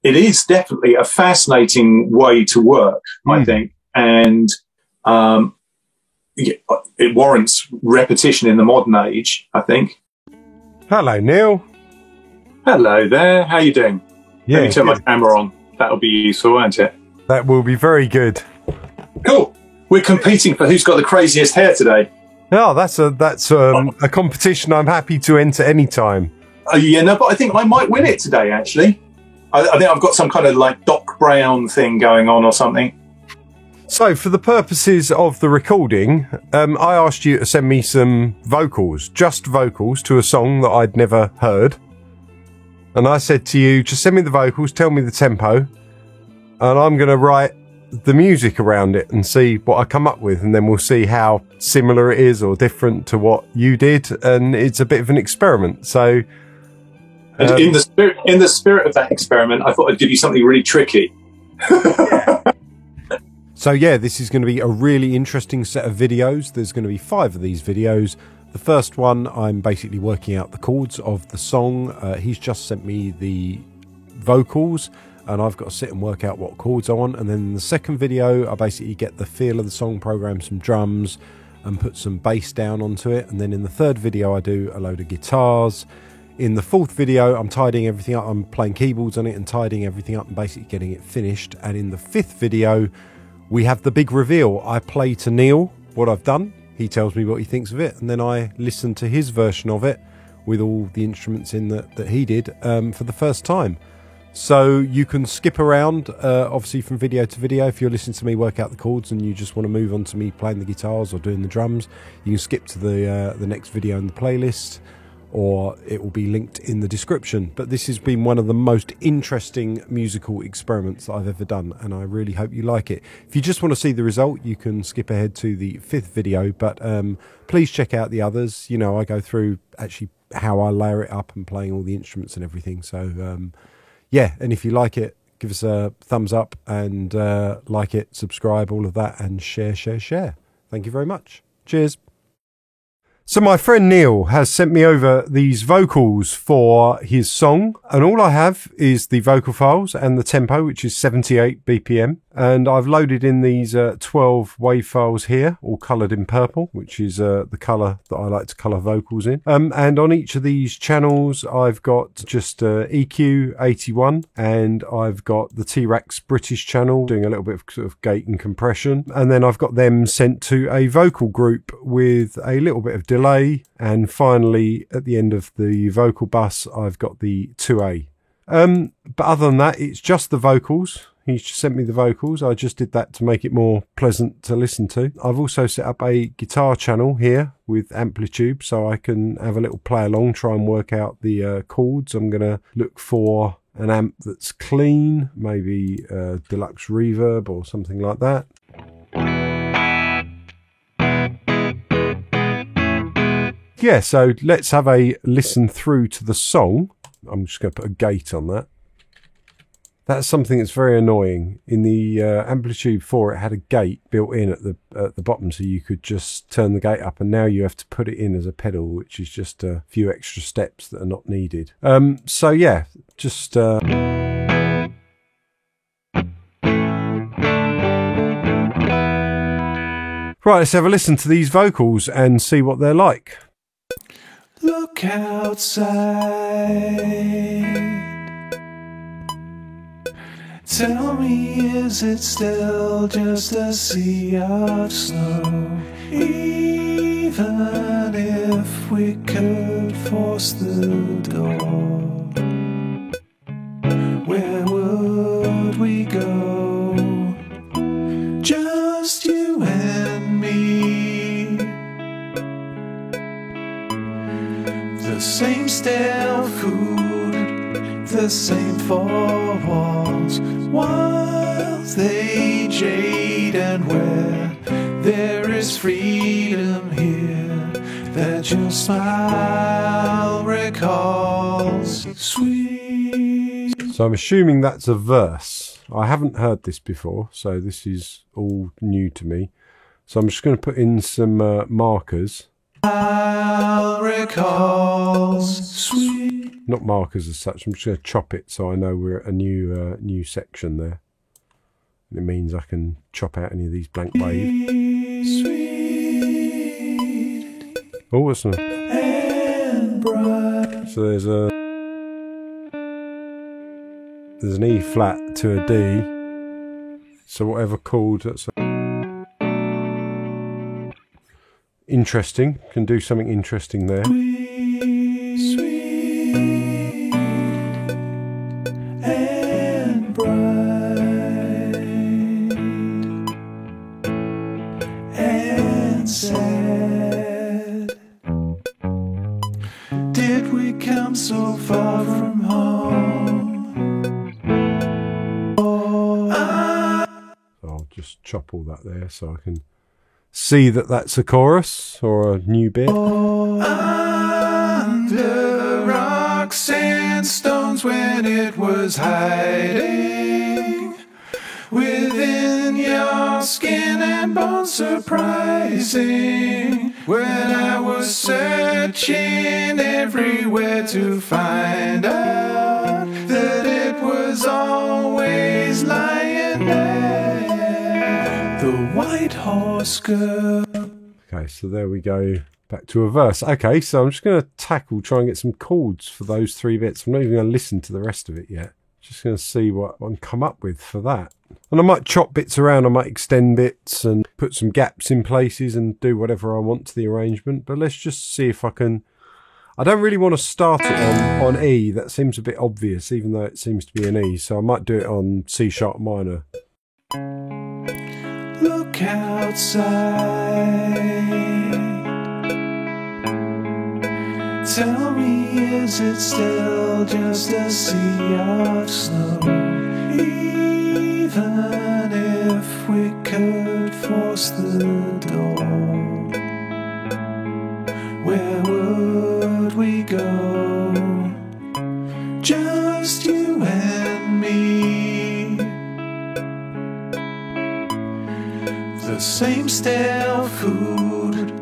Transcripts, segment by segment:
it is definitely a fascinating way to work, I think. And it warrants repetition in the modern age, I think. Hello, Neil. Hello there. How you doing? Yeah, let me turn my camera on. That'll be useful, won't it? That will be very good. Cool. We're competing for who's got the craziest hair today. Oh, that's a competition I'm happy to enter any time. Yeah, no, but I think I might win it today, actually. I think I've got some kind of like Doc Brown thing going on or something. So, for the purposes of the recording, I asked you to send me some vocals, just vocals, to a song that I'd never heard. And I said to you, just send me the vocals, tell me the tempo, and I'm going to write the music around it and see what I come up with, and then we'll see how similar it is or different to what you did, and it's a bit of an experiment. So, and in the spirit of that experiment, I thought I'd give you something really tricky. So yeah, this is going to be a really interesting set of videos. There's going to be 5 of these videos. The first one, I'm basically working out the chords of the song. He's just sent me the vocals, and I've got to sit and work out what chords I want. And then in the second video, I basically get the feel of the song, program some drums, and put some bass down onto it. And then in the third video, I do a load of guitars. In the fourth video, I'm tidying everything up. I'm playing keyboards on it and tidying everything up and basically getting it finished. And in the fifth video, we have the big reveal. I play to Neil what I've done. He tells me what he thinks of it, and then I listen to his version of it with all the instruments in that he did for the first time. So you can skip around, obviously, from video to video. If you're listening to me work out the chords and you just want to move on to me playing the guitars or doing the drums, you can skip to the next video in the playlist, or it will be linked in the description. But this has been one of the most interesting musical experiments that I've ever done, and I really hope you like it. If you just want to see the result, you can skip ahead to the fifth video, but please check out the others. You know, I go through actually how I layer it up and playing all the instruments and everything. So yeah, and if you like it, give us a thumbs up and like it, subscribe, all of that, and share. Thank you very much. Cheers. So my friend Neil has sent me over these vocals for his song, and all I have is the vocal files and the tempo, which is 78 BPM. And I've loaded in these 12 wave files here, all coloured in purple, which is the colour that I like to colour vocals in. And on each of these channels, I've got just EQ 81, and I've got the T-Rex British channel doing a little bit of sort of gate and compression. And then I've got them sent to a vocal group with a little bit of delay. And finally, at the end of the vocal bus, I've got the 2A. But other than that, it's just the vocals. He's just sent me the vocals. I just did that to make it more pleasant to listen to. I've also set up a guitar channel here with Amplitude, so I can have a little play along, try and work out the chords. I'm going to look for an amp that's clean, maybe deluxe reverb or something like that. Yeah, so let's have a listen through to the song. I'm just going to put a gate on that. That's something that's very annoying. In the Amplitude 4, it had a gate built in at the bottom, so you could just turn the gate up, and now you have to put it in as a pedal, which is just a few extra steps that are not needed. So yeah, just... Right, let's have a listen to these vocals and see what they're like. Look outside. Tell me, is it still just a sea of snow? Even if we could force the door, where would we go? Just you and me. The same stale food, the same four walls, while they jade, and where there is freedom here that your smile recalls. Sweet. So I'm assuming that's a verse. I haven't heard this before, so this is all new to me. So I'm just going to put in some markers. Recalls sweet. not markers as such. I'm just going to chop it so I know we're at a new section there. And it means I can chop out any of these blank waves. Oh, what's that? So there's an E flat to a D. So whatever chord that's interesting, can do something interesting there. Did we come so far from home? So I'll just chop all that there so I can see that that's a chorus or a new bit. Under rocks and stones when it was hiding within your skin and bones, surprising when I was searching everywhere to find out that it was always lying there. The white horse girl. Okay, so there we go. Back to a verse. Okay, so I'm just going to try and get some chords for those 3 bits. I'm not even going to listen to the rest of it yet. Just going to see what I can come up with for that. And I might chop bits around, I might extend bits and put some gaps in places and do whatever I want to the arrangement. But let's just see if I can... I don't really want to start it on E. That seems a bit obvious, even though it seems to be an E. So I might do it on C sharp minor. Look outside. Tell me, is it still just a sea of snow? Even if we could force the door, where would we go? Just you and me. The same stale food,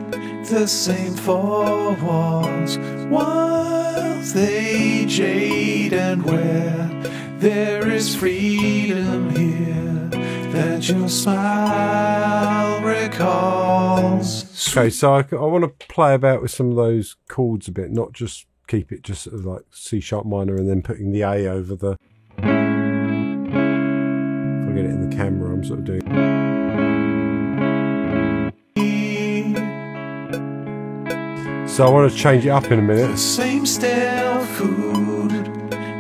the same 4 walls, while they jade, and where there is freedom here that your smile recalls. Okay, so I want to play about with some of those chords a bit, not just keep it just sort of like C sharp minor and then putting the A over the... If I get it in the camera, I'm sort of doing... So I want to change it up in a minute. The same stale food,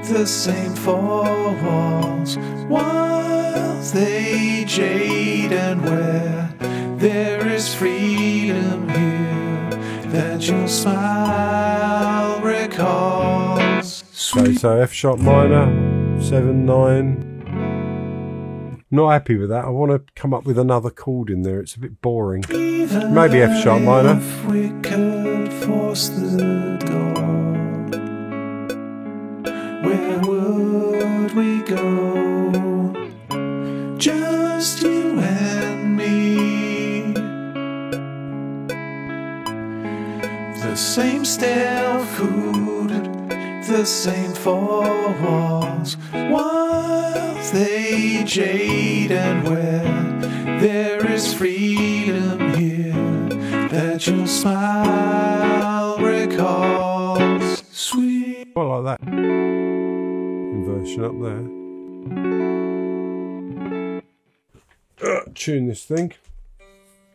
the same 4 walls, while they jade, and where there is freedom here that your smile recalls. Okay, so F sharp minor, 7, 9. Not happy with that. I want to come up with another chord in there. It's a bit boring. Maybe F sharp minor. If we could force the door, where would we go? Just you and me. The same stale food, the same 4 walls, while they jade, and where there is freedom here that your smile recalls. Sweet. I like that inversion up there. Tune this thing.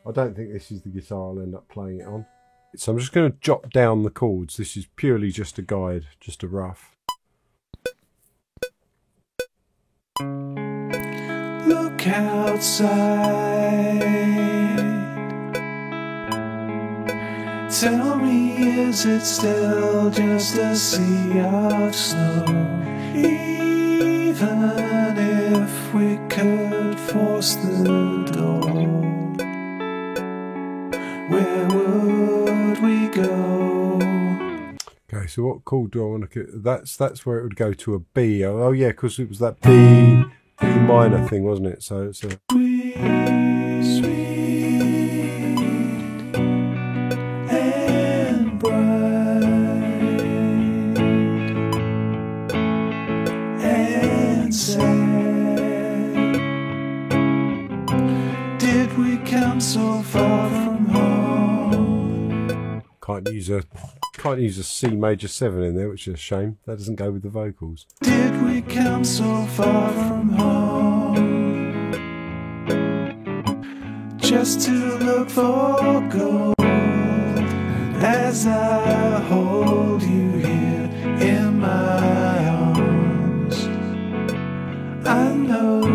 I don't think this is the guitar I'll end up playing it on. So I'm just going to jot down the chords. This is purely just a guide, just a rough. Look outside. Tell me, is it still just a sea of snow? Even if we could force the door, where would we go? Okay, so what chord do I want to get? That's where it would go to a B. Oh yeah, because it was that B minor thing, wasn't it? So it's a... and sad. Did we come so far from home? Can't use a C major 7 in there, which is a shame. That doesn't go with the vocals. Did we come so far from home? Just to look for gold. As I hold you here in my arms, I know.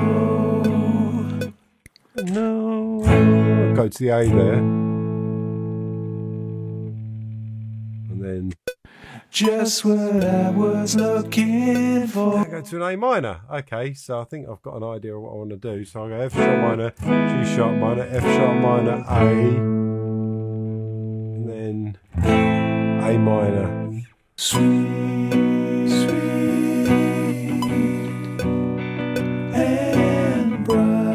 No. Go to the A there. And then just what I was looking for. go to an A minor. Okay, so I think I've got an idea of what I want to do. So I'll go F sharp minor, G sharp minor, F sharp minor, A. And then A minor. Sweet, sweet and bright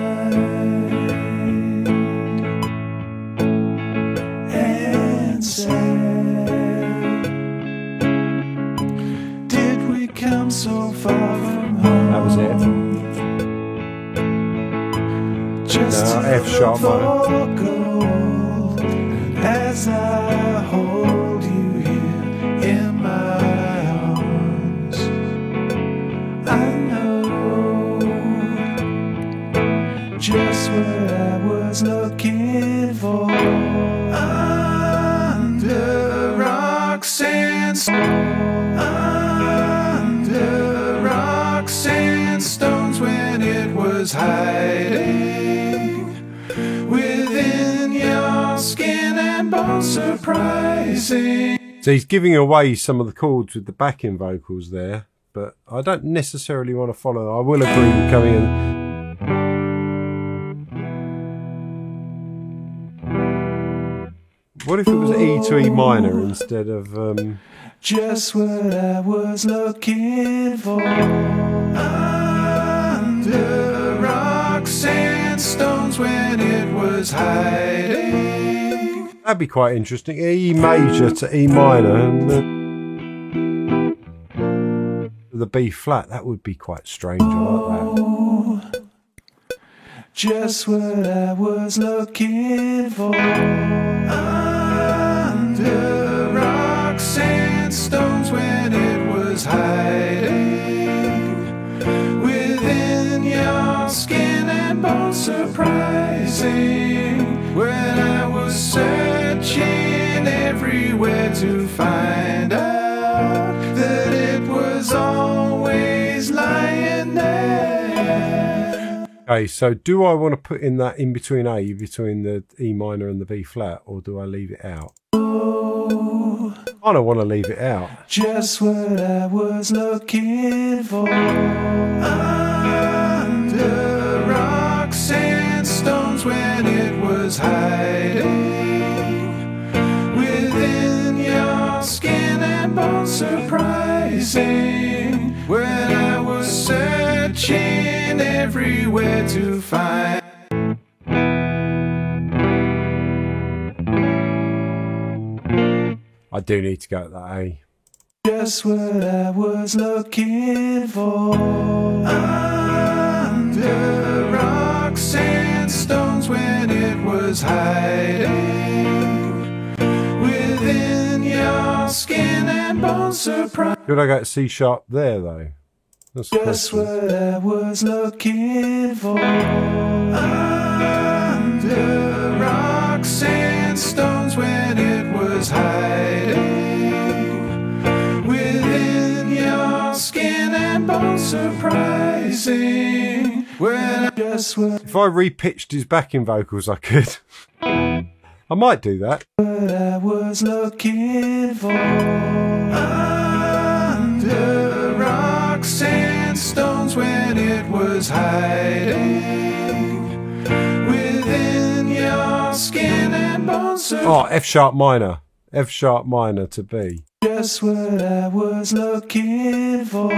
and sad. Did we come so far from home? That was it. Just Now to F sharp look minor. for gold. As I hold you here in my arms, I know just what I was looking for. Under rocks and under rocks and stones when it was hiding within your skin and bones, surprising. So he's giving away some of the chords with the backing vocals there, but I don't necessarily want to follow. I will agree with coming in. What if it was E to E minor instead of just what I was looking for. Under rocks and stones when it was hiding. That'd be quite interesting. E major to E minor and the B flat. That would be quite strange. I like that. Just what I was looking for. Under rocks and stones when it was hiding within your skin and bones, surprising. When I was searching everywhere to find out that it was always lying there. Okay, so do I want to put in that in between A, between the E minor and the B flat, or do I leave it out? I don't want to leave it out. Just what I was looking for. Under rocks and stones when it was hiding within your skin and bones, surprising. When I was searching everywhere to find. I do need to go at that A. Just what I was looking for. Under rocks and stones when it was hiding within your skin and bones, surprise. Could I go to C sharp there though? That's the Just question. what I was looking for. Under rocks and stones when it was hiding within your skin and bones, surprising. When I just what If I repitched his backing vocals, I could. I might do that. I was looking for. Under rocks and stones when it was hiding within your skin and bones. Oh, F sharp minor. F sharp minor to B. Just what I was looking for.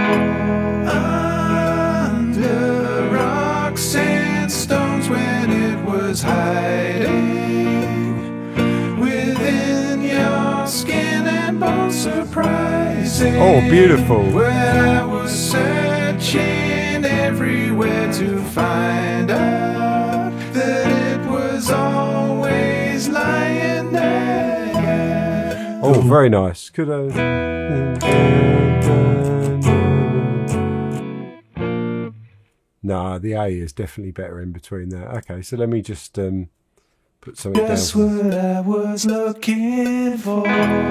Under rocks and stones when it was hiding within your skin and bones, surprising. Oh, beautiful. When I was searching everywhere to find out that it was always lying there. Oh, very nice. Could I? Nah, the A is definitely better in between there. Okay, so let me just put something Guess down. what I was looking for under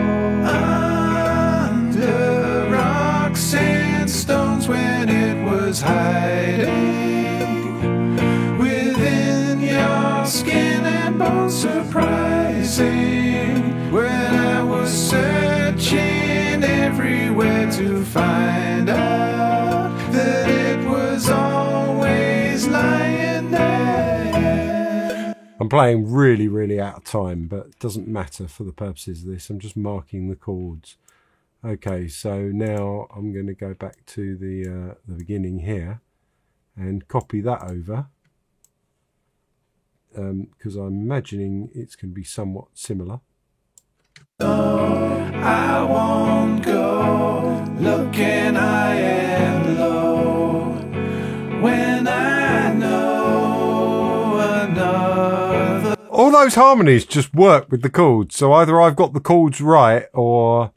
rocks and stones when it was hiding within your skin and bones. Surprising when I was searching everywhere to find out that it was always lying there. I'm playing really, really out of time, but it doesn't matter for the purposes of this. I'm just marking the chords. Okay, so now I'm going to go back to the beginning here and copy that over, because I'm imagining it's going to be somewhat similar. I won't go looking high and low when I know another. All those harmonies just work with the chords, so either I've got the chords right or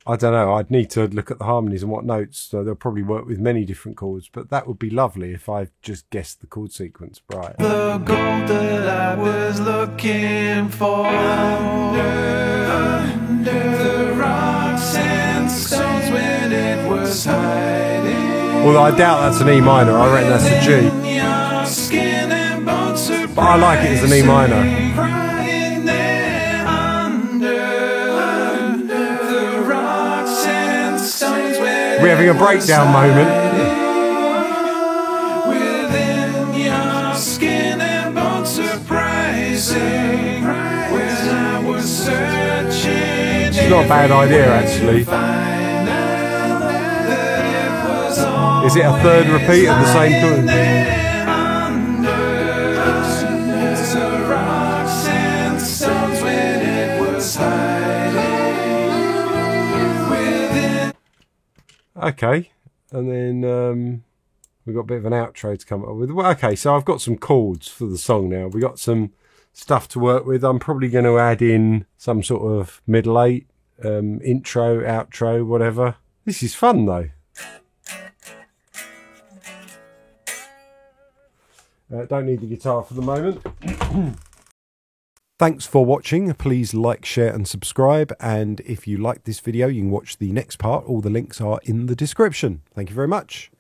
I don't know, I'd need to look at the harmonies and what notes, so they'll probably work with many different chords, but that would be lovely if I just guessed the chord sequence right. The gold that I was looking for under the rocks and stones when it was hiding. Although I doubt that's an E minor, I reckon that's a G. Your skin and bones. But I like it as an E minor. Crying there under the rocks and stones when We're having a breakdown moment. within your skin and bones. Surprising when I was searching. It's not a bad idea, actually. Is it a third repeat of the same chord? Okay, and then we've got a bit of an outro to come up with. Well, okay, so I've got some chords for the song now. We've got some stuff to work with. I'm probably going to add in some sort of middle eight, intro, outro, whatever. This is fun, though. Don't need the guitar for the moment. Thanks for watching. Please like, share and subscribe. And if you like this video, you can watch the next part. All the links are in the description. Thank you very much.